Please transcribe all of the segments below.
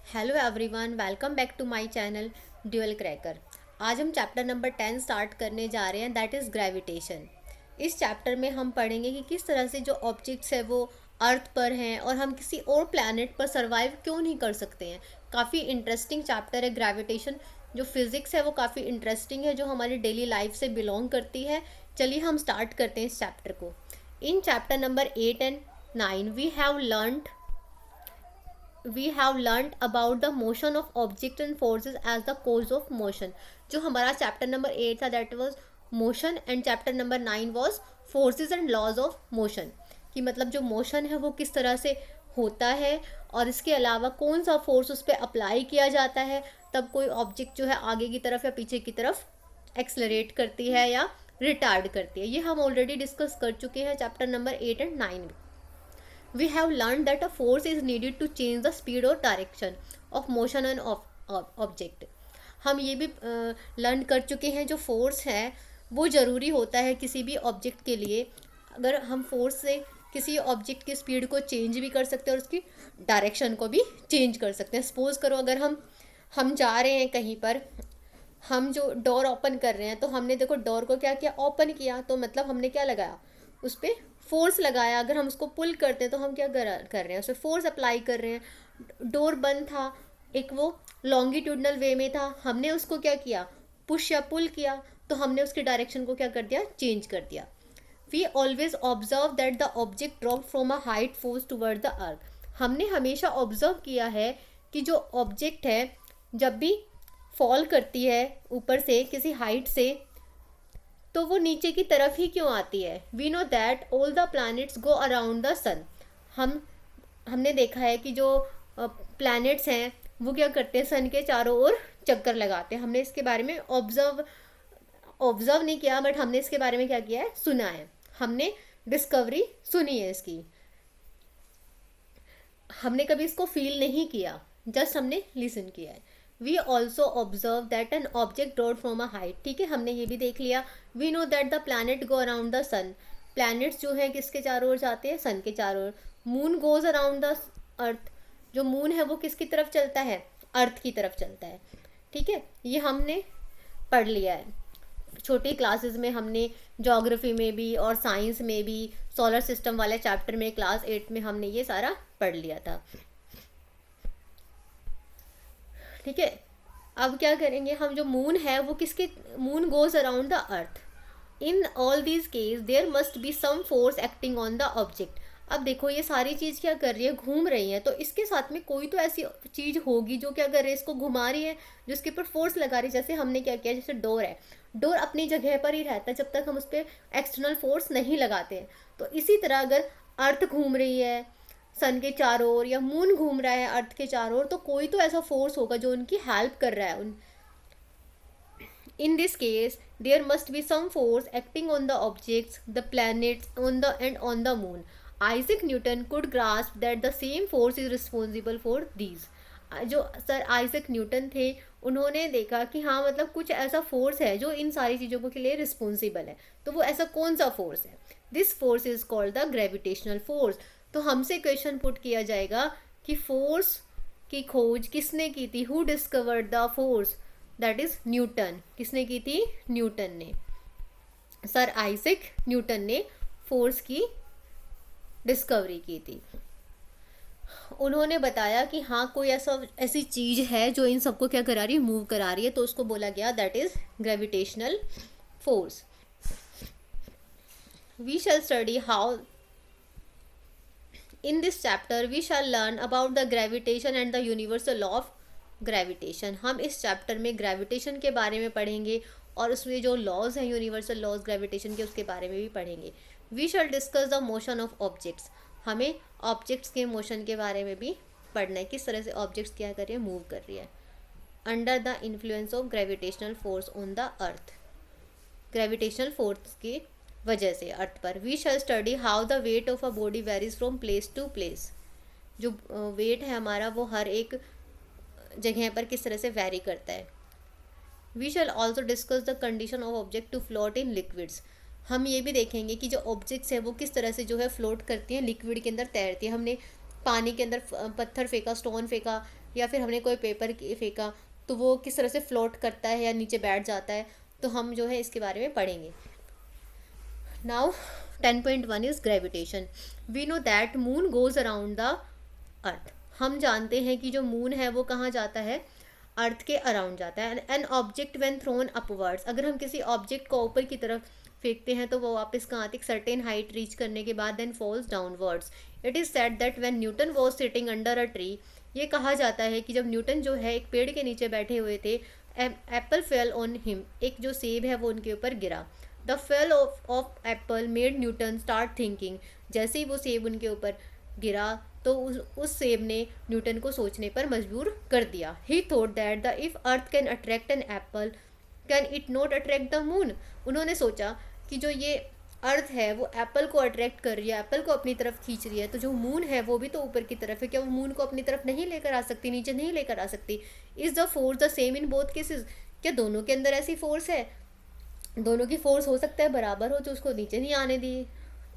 Hello everyone, welcome back to my channel dual cracker. आज हम chapter number 10 start करने जा रहे हैं, दैट इज़ ग्रेविटेशन। इस चैप्टर में हम पढ़ेंगे कि किस तरह से जो ऑब्जेक्ट्स है वो अर्थ पर हैं और हम किसी और प्लैनेट पर सर्वाइव क्यों नहीं कर सकते हैं। काफ़ी इंटरेस्टिंग चैप्टर है ग्रेविटेशन। जो फिज़िक्स है वो काफ़ी इंटरेस्टिंग है, जो हमारी डेली लाइफ से बिलोंग करती है। चलिए हम स्टार्ट करते हैं इस चैप्टर को। In chapter number 8 and 9 we have learned about the motion of object and forces as the cause of motion. जो हमारा चैप्टर नंबर 8 था that was motion, and chapter number 9 was forces and laws of motion. कि मतलब जो motion है वो किस तरह से होता है और इसके अलावा कौन सा फोर्स उस पर अप्लाई किया जाता है तब कोई ऑब्जेक्ट जो है आगे की तरफ या पीछे की तरफ एक्सलरेट करती है या रिटार्ड करती है। ये हम ऑलरेडी डिस्कस कर चुके हैं चैप्टर नंबर 8 एंड 9 में। We have learned that a force is needed to change the speed or direction of motion and of object। हम ये भी लर्न कर चुके हैं जो फोर्स है वो ज़रूरी होता है किसी भी ऑब्जेक्ट के लिए। अगर हम फोर्स से किसी ऑब्जेक्ट की स्पीड को चेंज भी कर सकते हैं और उसकी डायरेक्शन को भी चेंज कर सकते हैं। सपोज करो अगर हम जा रहे हैं कहीं पर, हम जो डोर ओपन कर रहे हैं तो हमने देखो डोर को क्या किया, ओपन किया, तो मतलब हमने क्या लगाया, उस पर फोर्स लगाया। अगर हम उसको पुल करते हैं तो हम क्या कर रहे हैं, उस पर फोर्स अप्लाई कर रहे हैं। डोर बंद था, एक वो लॉन्गिट्यूडनल वे में था, हमने उसको क्या किया, पुश या पुल किया, तो हमने उसकी डायरेक्शन को क्या कर दिया, चेंज कर दिया। We always observe that the object drop from a height force toward the earth. हमने हमेशा ऑब्जर्व किया है कि जो ऑब्जेक्ट है जब भी फॉल करती है ऊपर से किसी हाइट से तो वो नीचे की तरफ ही क्यों आती है। We know that all the planets go around the sun. हमने देखा है कि जो प्लैनेट्स हैं वो क्या करते हैं, सन के चारों ओर चक्कर लगाते हैं। हमने इसके बारे में ऑब्जर्व नहीं किया, बट हमने इसके बारे में क्या किया है, सुना है। हमने डिस्कवरी सुनी है इसकी, हमने कभी इसको फील नहीं किया, जस्ट हमने लिसन किया है। We also observe that an object dropped from a height. ठीक है, हमने ये भी देख लिया। We know that the planet go around the sun. Planets जो है किसके चारों ओर जाते हैं, सन के चारों ओर। Moon goes around the earth. जो मून है वो किसकी तरफ चलता है, अर्थ की तरफ चलता है। ठीक है, ये हमने पढ़ लिया है। छोटी क्लासेस में हमने ज्योग्राफी में भी और साइंस में भी सोलर सिस्टम वाले चैप्टर में क्लास 8 में हमने ये सारा पढ़ लिया था। ठीक है, अब क्या करेंगे हम, जो मून है वो किसके, moon goes around the earth. In all these case there must be some force acting on the object. अब देखो ये सारी चीज़ क्या कर रही है, घूम रही है, तो इसके साथ में कोई तो ऐसी चीज़ होगी जो क्या कर रही है, इसको घुमा रही है, जो इसके ऊपर फोर्स लगा रही है। जैसे हमने क्या किया, जैसे डोर है, डोर अपनी जगह पर ही रहता है जब तक हम उस पर एक्सटर्नल फोर्स नहीं लगाते हैं। तो इसी तरह अगर अर्थ घूम रही है सन के चारों ओर या मून घूम रहा है अर्थ के चारों ओर, तो कोई तो ऐसा फोर्स होगा जो उनकी हेल्प कर रहा है। In this case, there must be some force acting on the objects, the planets, on the moon. Isaac Newton could grasp that the same force is responsible for these. जो sir Isaac Newton थे उन्होंने देखा कि हाँ मतलब कुछ ऐसा force है जो इन सारी चीज़ों के लिए रिस्पॉन्सिबल है। तो वो ऐसा कौन सा फोर्स है, this force is called the gravitational force. तो हमसे क्वेश्चन पुट किया जाएगा कि फोर्स की खोज किसने की थी, who discovered the force, that is Newton. किसने की थी, न्यूटन ने, सर आइजक न्यूटन ने फोर्स की डिस्कवरी की थी। उन्होंने बताया कि हाँ कोई ऐसी चीज़ है जो इन सबको क्या करा रही है, मूव करा रही है, तो उसको बोला गया that is gravitational force. We shall study how in this chapter we shall learn about the gravitation and the universal law of gravitation. हम इस चैप्टर में ग्रेविटेशन के बारे में पढ़ेंगे और उसमें जो लॉज हैं यूनिवर्सल लॉज ग्रेविटेशन के उसके बारे में भी पढ़ेंगे। We shall discuss the motion of objects. हमें ऑब्जेक्ट्स के मोशन के बारे में भी पढ़ना है, किस तरह से ऑब्जेक्ट्स क्या कर रही है, मूव कर रही है under the influence of gravitational force on the earth, gravitational force की वजह से अर्थ पर। We shall study how the weight of a body varies from place to place. जो वेट है हमारा वो हर एक जगह पर किस तरह से वेरी करता है। We shall also discuss the condition of object to float in liquids. हम ये भी देखेंगे कि जो ऑब्जेक्ट्स है वो किस तरह से जो है फ्लोट करती हैं, लिक्विड के अंदर तैरती है। हमने पानी के अंदर पत्थर फेंका, स्टोन फेंका, या फिर हमने कोई पेपर फेंका तो वो किस तरह से फ्लोट करता है या नीचे बैठ जाता है, तो हम जो है इसके बारे में पढ़ेंगे. Now 10.1 is gravitation. We know that moon goes around the earth. हम जानते हैं कि जो मून है वो कहाँ जाता है, अर्थ के अराउंड जाता है. An object when throne upwards, अगर हम किसी ऑब्जेक्ट को ऊपर की तरफ फेंकते हैं तो वो वापस कहाँ आती है, सर्टेन हाइट रीच करने के बाद then falls downwards. It is said that when Newton was sitting under a tree, ये कहा जाता है कि जब न्यूटन जो है एक पेड़ के नीचे बैठे हुए थे, एप्पल फेल ऑन हिम, एक जो सेब है वो उनके ऊपर गिरा. The fell off Apple made Newton start thinking. जैसे ही वो सेब उनके ऊपर गिरा तो उस सेब ने न्यूटन को सोचने पर मजबूर कर दिया. He thought that the if earth can attract an apple can it not attract the moon. उन्होंने सोचा कि जो ये अर्थ है वो एप्पल को अट्रैक्ट कर रही है, एप्पल को अपनी तरफ खींच रही है, तो जो मून है वो भी तो ऊपर की तरफ है, क्या वो मून को अपनी तरफ नहीं लेकर आ सकती, नीचे नहीं लेकर आ सकती. Is the force the same in both cases. क्या दोनों के अंदर ऐसी फोर्स है, दोनों की फोर्स हो सकता है बराबर हो जो उसको नीचे नहीं आने दी.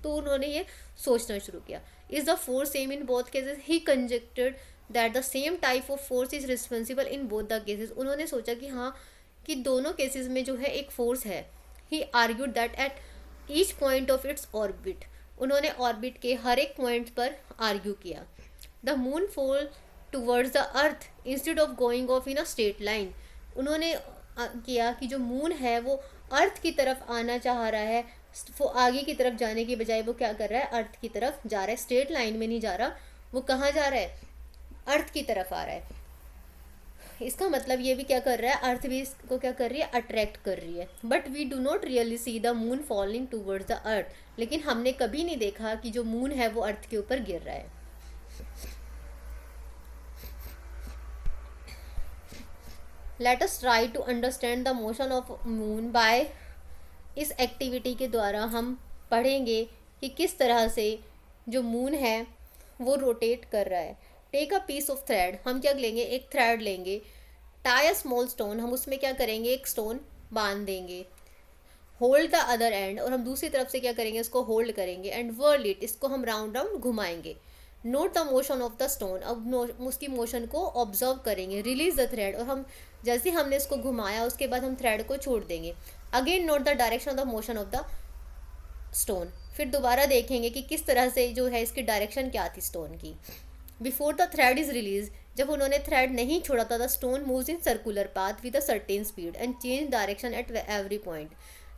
तो उन्होंने ये सोचना शुरू किया. Is the force same in both cases. He conjectured that the same type of force is responsible in both the cases. उन्होंने सोचा कि हाँ, कि दोनों केसेस में जो है एक फोर्स है. He argued that at each point of its orbit. उन्होंने ऑर्बिट के हर एक पॉइंट पर आर्ग्यू किया. The moon fall towards the earth instead of going off in a straight line. उन्होंने किया कि जो मून है वो अर्थ की तरफ आना चाह रहा है, वो आगे की तरफ जाने की बजाय वो क्या कर रहा है, अर्थ की तरफ जा रहा है. स्ट्रेट लाइन में नहीं जा रहा, वो कहाँ जा रहा है, अर्थ की तरफ आ रहा है. इसका मतलब ये भी क्या कर रहा है, अर्थ भी इसको क्या कर रही है, अट्रैक्ट कर रही है. But we do not really see the moon falling towards the earth. लेकिन हमने कभी नहीं देखा कि जो मून है वो अर्थ के ऊपर गिर रहा है. Let us try to understand the motion of moon by. इस एक्टिविटी के द्वारा हम पढ़ेंगे कि किस तरह से जो मून है वो रोटेट कर रहा है. Take a piece of thread. हम क्या लेंगे, एक थ्रेड लेंगे. Tie a small stone. हम उसमें क्या करेंगे, एक स्टोन बांध देंगे. Hold the other end. और हम दूसरी तरफ से क्या करेंगे, इसको होल्ड करेंगे. And whirl it. इसको हम राउंड राउंड घुमाएंगे. Note the motion of the stone. अब उसकी मोशन को ऑब्जर्व करेंगे. Release the thread. और हम जैसे ही हमने इसको घुमाया उसके बाद हम थ्रेड को छोड़ देंगे. Again note the direction of the motion of the stone. फिर दोबारा देखेंगे कि किस तरह से जो है इसकी डायरेक्शन क्या थी स्टोन की. Before the thread is release. जब उन्होंने थ्रेड नहीं छोड़ा था, the stone moves in circular path with a certain speed and change direction at every point.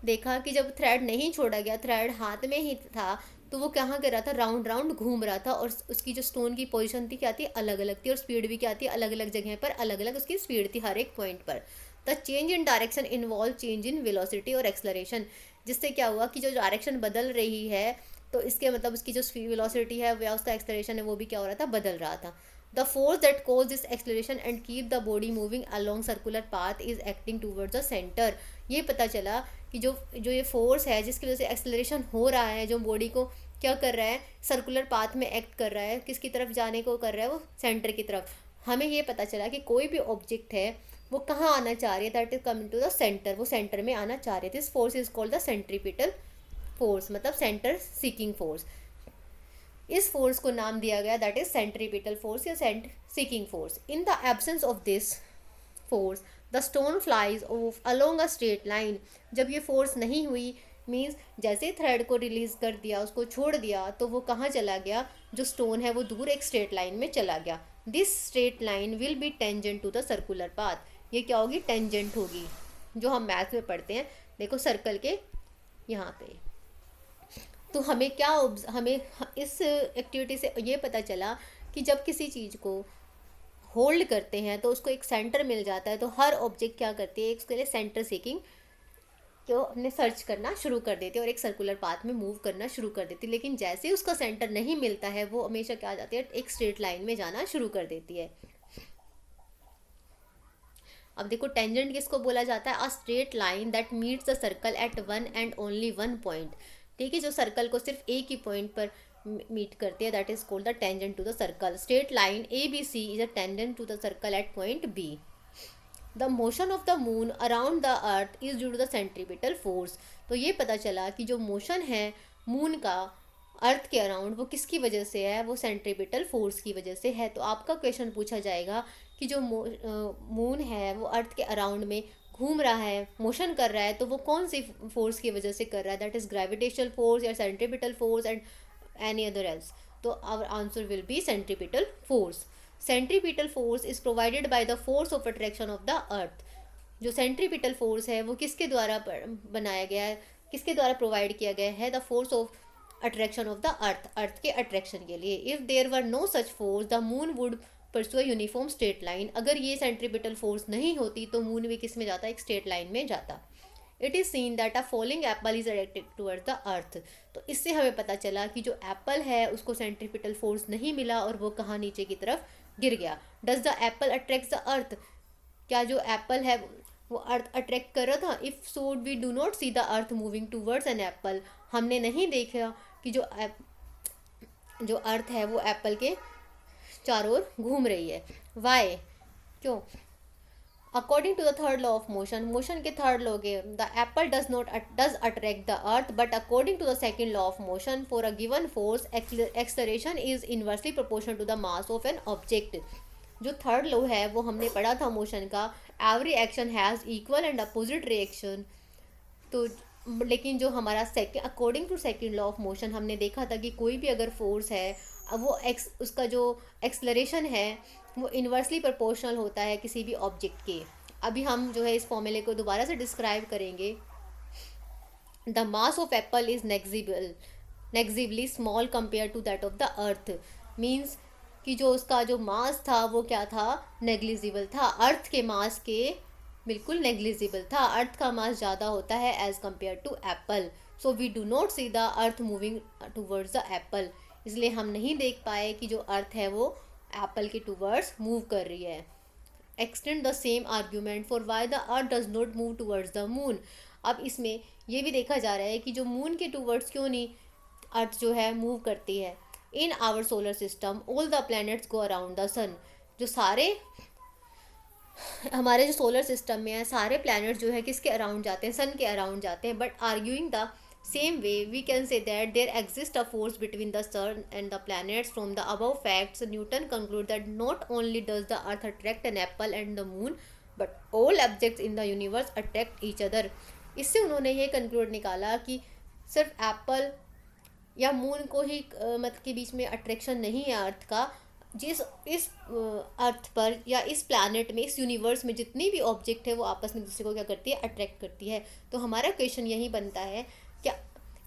देखा कि जब थ्रेड नहीं छोड़ा गया, थ्रेड हाथ में ही था, तो वो कहाँ कर रहा था, राउंड राउंड घूम रहा था. और उसकी जो स्टोन की पोजीशन थी क्या थी, अलग अलग थी. और स्पीड भी क्या थी, अलग अलग जगह पर अलग अलग उसकी स्पीड थी हर एक पॉइंट पर. The change in direction involve change in velocity और एक्सलरेशन. जिससे क्या हुआ कि जो डायरेक्शन बदल रही है तो इसके मतलब उसकी जो वेलोसिटी है या उसका एक्सलरेशन है वो भी क्या हो रहा था, बदल रहा था. The force that cause this acceleration and keep the body moving along circular path is acting towards the centre. ये पता चला कि जो ये फोर्स है जिसकी वजह से एक्सलरेशन हो रहा है, जो बॉडी को क्या कर रहा है, सर्कुलर पाथ में एक्ट कर रहा है, किसकी तरफ जाने को कर रहा है, वो सेंटर की तरफ. हमें ये पता चला कि कोई भी ऑब्जेक्ट है वो कहाँ आना चाह रही है, that is coming to the centre. वो सेंटर में आना चाह रही है. This force is called the centripetal force, मतलब सेंटर सीकिंग फोर्स. इस फोर्स को नाम दिया गया दैट इज सेंट्रीपिटल फोर्स या centre seeking force. In the absence of this force the stone flies off along a straight line. जब ये force नहीं हुई, मीन्स जैसे थ्रेड को रिलीज कर दिया, उसको छोड़ दिया, तो वो कहाँ चला गया, जो स्टोन है वो दूर एक स्ट्रेट लाइन में चला गया. This straight line will be tangent to the circular path. ये क्या होगी, टेंजेंट होगी, जो हम मैथ में पढ़ते हैं. देखो सर्कल के यहाँ पे. तो हमें क्या हमें इस एक्टिविटी से ये पता चला कि जब किसी चीज़ को होल्ड करते हैं तो उसको एक सेंटर मिल जाता है. तो हर ऑब्जेक्ट क्या करती है, उसके लिए सेंटर सीकिंग को अपने सर्च करना शुरू कर देती है और एक सर्कुलर पाथ में मूव करना शुरू कर देती है. लेकिन जैसे ही उसका सेंटर नहीं मिलता है, वो हमेशा क्या आ जाती है, एक स्ट्रेट लाइन में जाना शुरू कर देती है. अब देखो टेंजेंट किसको बोला जाता है, अ straight line that meets the circle eight one and only one point. ठीक है, जो सर्कल को सिर्फ एक ही पॉइंट पर मीट करती है, that is called the tangent to the circle. Straight line A B C is a tangent to the circle at point B. The motion of the moon around the earth is due to the centripetal force. तो ये पता चला कि जो motion है moon का अर्थ के around वो किसकी वजह से है, वो सेंट्रीपिटल फोर्स की वजह से है. तो आपका क्वेश्चन पूछा जाएगा कि जो मून है वो अर्थ के अराउंड में घूम रहा है, मोशन कर रहा है, तो वो कौन सी फोर्स की वजह से कर रहा है, दैट इज ग्रेविटेशनल फोर्स या centripetal force and any other else. तो our answer will be centripetal force. Centripetal force is provided by the force of attraction of the earth. जो सेंट्रीपिटल फोर्स है वो किसके द्वारा बनाया गया है, किसके द्वारा प्रोवाइड किया गया है, the force of attraction of the earth, earth के अट्रैक्शन के लिए। If there were no such force the moon would pursue uniform straight line. अगर ये सेंट्रीपिटल फोर्स नहीं होती तो मून भी किस में जाता, एक स्ट्रेट लाइन में जाता। It is seen that a falling Apple is directed towards the earth. तो इससे हमें पता चला कि जो एप्पल है उसको सेंट्रीपिटल फोर्स नहीं मिला और वो कहाँ नीचे की तरफ गिर गया। Does the Apple attract the अर्थ, क्या जो एप्पल है वो अर्थ अट्रैक्ट कर रहा था। If so we do not see the earth moving towards an apple. हमने नहीं देखा कि जो अर्थ है वो एप्पल के चारों ओर घूम रही है। वाई, क्यों? According to the third law of motion, motion के थर्ड लॉ के the apple does attract the earth, but according to the second law of motion for a given force acceleration is inversely proportional to the mass of an object. जो third law है वो हमने पढ़ा था motion का, every action has equal and opposite reaction. तो लेकिन जो हमारा second, according to second law of motion हमने देखा था कि कोई भी अगर फोर्स है अब वो उसका जो एक्सलरेशन है वो इन्वर्सली प्रोपोर्शनल होता है किसी भी ऑब्जेक्ट के। अभी हम जो है इस फॉर्मूले को दोबारा से डिस्क्राइब करेंगे। The mass of apple is negligibly small compare to that of the earth. Means कि जो उसका जो मास था वो क्या था, नेग्लिजिबल था, अर्थ के मास के बिल्कुल नेग्लिजिबल था। अर्थ का मास ज़्यादा होता है as compare to apple. So we do not see the earth moving towards the apple. इसलिए हम नहीं देख पाए कि जो अर्थ है वो एप्पल के टूवर्ड्स मूव कर रही है। Extend the same argument for why the earth does not move towards the moon. अब इसमें ये भी देखा जा रहा है कि जो मून के टूवर्ड्स क्यों नहीं अर्थ जो है मूव करती है। In our solar system all the planets go around the sun. जो सारे हमारे जो सोलर सिस्टम में है सारे प्लैनेट्स जो है किसके अराउंड जाते हैं, सन के अराउंड जाते हैं। But arguing the same way we can say that there exists a force between the sun and the planets. From the above facts Newton concludes that not only does the earth attract an apple and the moon but all objects in the universe attract each other. इससे उन्होंने ये conclude निकाला कि सिर्फ Apple या moon को ही मत के बीच में अट्रैक्शन नहीं है अर्थ का। जिस इस अर्थ पर या इस प्लैनेट में, इस यूनिवर्स में जितनी भी ऑब्जेक्ट है वो आपस में दूसरे को क्या करती है, अट्रैक्ट करती है। तो हमारा क्वेश्चन यही बनता है क्या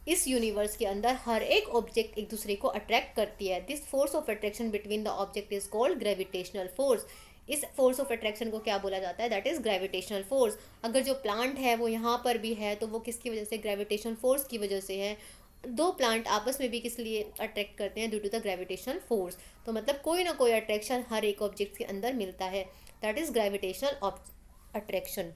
इस यूनिवर्स के अंदर हर एक ऑब्जेक्ट एक दूसरे को अट्रैक्ट करती है। This force of attraction between the object is called gravitational force. इस फोर्स ऑफ अट्रैक्शन को क्या बोला जाता है, दैट इज ग्रेविटेशनल फोर्स। अगर जो प्लांट है वो यहाँ पर भी है तो वो किसकी वजह से, ग्रेविटेशनल फोर्स की वजह से है। दो प्लांट आपस में भी किस लिए अट्रैक्ट करते हैं, due to the gravitational force. तो मतलब कोई ना कोई अट्रैक्शन हर एक ऑब्जेक्ट के अंदर मिलता है, दैट इज ग्रेविटेशनल अट्रैक्शन।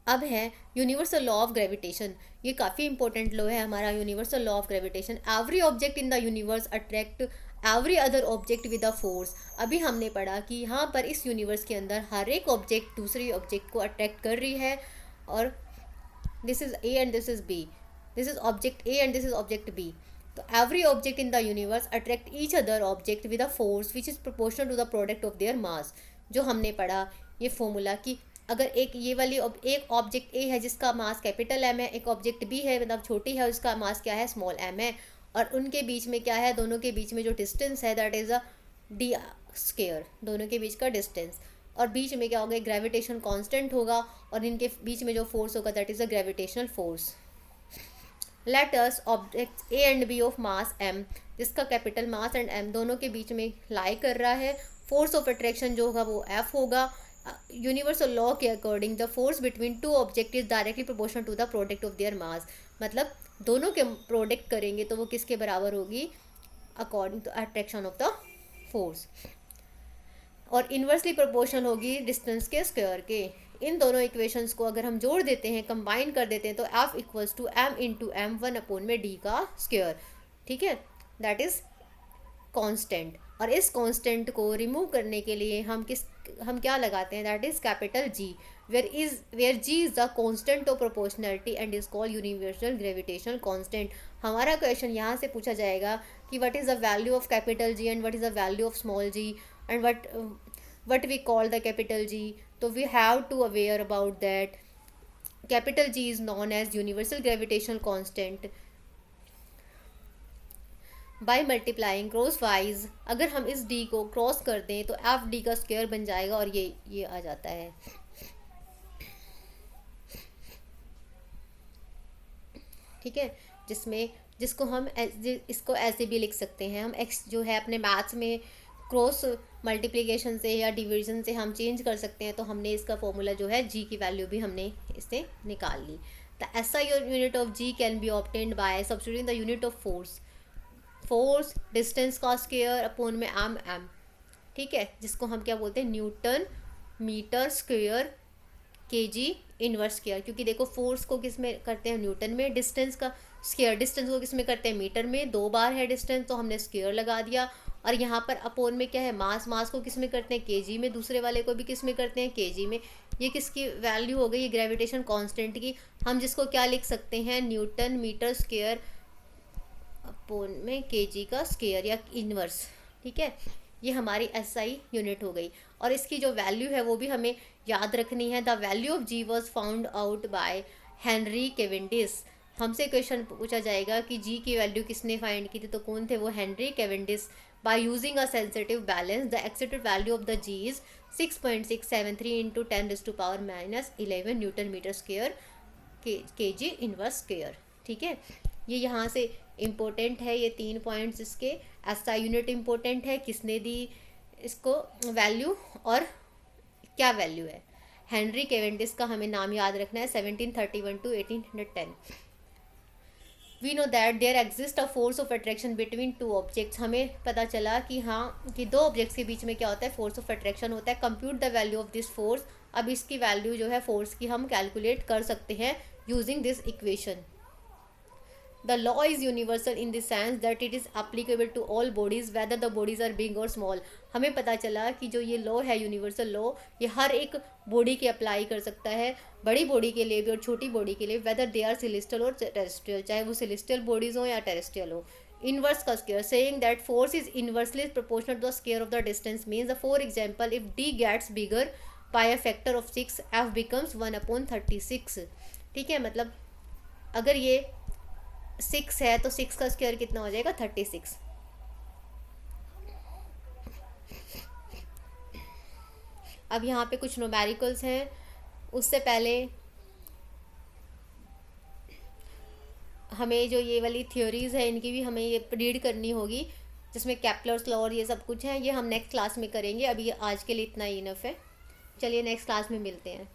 अब है यूनिवर्सल लॉ ऑफ ग्रेविटेशन। ये काफ़ी इंपॉर्टेंट लॉ है हमारा universal law of gravitation. Every object in the universe attract every other object with a force. अभी हमने पढ़ा कि यहाँ पर इस यूनिवर्स के अंदर हर एक ऑब्जेक्ट दूसरी ऑब्जेक्ट को अट्रैक्ट कर रही है। और this is A and this is B, this is object A and this is object B. तो every object in the universe attract each other object with a force which is proportional to the product of their mass. जो हमने पढ़ा ये formula कि अगर एक ये वाली एक ऑब्जेक्ट ए है जिसका मास कैपिटल एम है, एक ऑब्जेक्ट बी है मतलब छोटी है उसका मास क्या है, स्मॉल एम है, और उनके बीच में क्या है, दोनों के बीच में जो डिस्टेंस है that is a D square, दोनों के बीच का डिस्टेंस। और बीच में क्या होगा, ग्रेविटेशन कांस्टेंट होगा और इनके बीच में जो फोर्स होगा that is a gravitational force. Let us object A and B of mass M, जिसका कैपिटल मास एंड एम दोनों के बीच में लाई कर रहा है। फोर्स ऑफ अट्रैक्शन जो होगा वो एफ होगा। यूनिवर्सल लॉ के according the force between two object is directly proportional to the product of their mass. मतलब दोनों के प्रोडक्ट करेंगे तो वो किसके बराबर होगी, according to attraction of the force. और इन्वर्सली प्रोपोर्शनल होगी डिस्टेंस के स्क्वायर के। इन दोनों इक्वेशंस को अगर हम जोड़ देते हैं, कंबाइन कर देते हैं, तो F equals to M into M 1/d का स्क्वायर। ठीक है, दैट इज कांस्टेंट। और इस कांस्टेंट को रिमूव करने के लिए हम क्या लगाते हैं, that is capital G, where G is the constant of proportionality and is called universal gravitational constant. हमारा क्वेश्चन यहाँ से पूछा जाएगा कि what is the value of capital G and what is the value of small G and what we call the capital G. So we have to aware about that. Capital G is known as universal gravitational constant. By multiplying cross wise, अगर हम इस D को cross कर दें तो F D का square बन जाएगा और ये आ जाता है। ठीक है, जिसको हम इसको ऐसे भी लिख सकते हैं, हम एक्स जो है अपने मैथ्स में क्रॉस मल्टीप्लिकेशन से या डिवीजन से हम चेंज कर सकते हैं, तो हमने इसका फॉर्मूला जो है जी की वैल्यू भी हमने इससे निकाल ली। The SI unit of G can be obtained by substituting the unit of force distance का स्क्वायर अपॉन में एम। ठीक है, जिसको हम क्या बोलते हैं, newton metre square kg inverse square, क्योंकि देखो फोर्स को किस में करते हैं, न्यूटन में, डिस्टेंस का स्क्वायर डिस्टेंस को किस में करते हैं, मीटर में, 2 बार है डिस्टेंस तो हमने स्क्वायर लगा दिया। और यहाँ पर अपोन में क्या है, मास को किस में करते हैं, केजी में, दूसरे वाले को भी किस में करते हैं, केजी में। ये किसकी वैल्यू हो गई, ये ग्रेविटेशन कांस्टेंट की, हम जिसको क्या लिख सकते हैं, न्यूटन मीटर स्क्वायर अपोन में केजी का स्क्वायर या इनवर्स। ठीक है, ये हमारी एसआई यूनिट हो गई। और इसकी जो वैल्यू है वो भी हमें याद रखनी है। The value of G was found out by Henry Cavendish. हमसे क्वेश्चन पूछा जाएगा कि जी की वैल्यू किसने फाइंड की थी, तो कौन थे वो, Henry Cavendish. By using a sensitive balance the accepted value of the G is 6.673 into 10⁻⁻11 newton metre square K G inverse square. ठीक है, ये यहाँ से इम्पोर्टेंट है, ये 3 पॉइंट्स इसके। एसआई यूनिट इम्पोर्टेंट है, किसने दी इसको वैल्यू और क्या वैल्यू है। हेनरी केवेंडिश का हमें नाम याद रखना है, 1731 to 1810। We know that there exist a force of attraction between 2 objects. हमें पता चला कि हाँ कि 2 ऑब्जेक्ट्स के बीच में क्या होता है, फोर्स ऑफ अट्रैक्शन होता है। Compute the value of this force. अब इसकी वैल्यू जो है फोर्स की हम कैलकुलेट कर सकते हैं using this equation. The law is universal in the sense that it is applicable to all bodies whether the bodies are big or small। हमें पता चला कि जो ये लॉ है, यूनिवर्सल लॉ, ये हर एक बॉडी के अप्लाई कर सकता है, बड़ी बॉडी के लिए भी और छोटी बॉडी के लिए, वेदर दे आर सेलेस्टियल और टेरेस्ट्रियल, चाहे वो सेलेस्टियल बॉडीज हो या टेरेस्ट्रियल हो। इनवर्स का square, saying that force is inversely proportional to the square of the distance, means for example if D gets bigger by a factor of 6 F becomes 1/36। ठीक है, मतलब अगर ये 6 है तो 6 का स्क्वायर कितना हो जाएगा, 36। अब यहाँ पे कुछ न्यूमेरिकल्स हैं, उससे पहले हमें जो ये वाली थ्योरीज है इनकी भी हमें ये रीड करनी होगी, जिसमें केप्लर्स लॉ और ये सब कुछ है, ये हम नेक्स्ट क्लास में करेंगे। अभी आज के लिए इतना ही इनफ है, चलिए नेक्स्ट क्लास में मिलते हैं।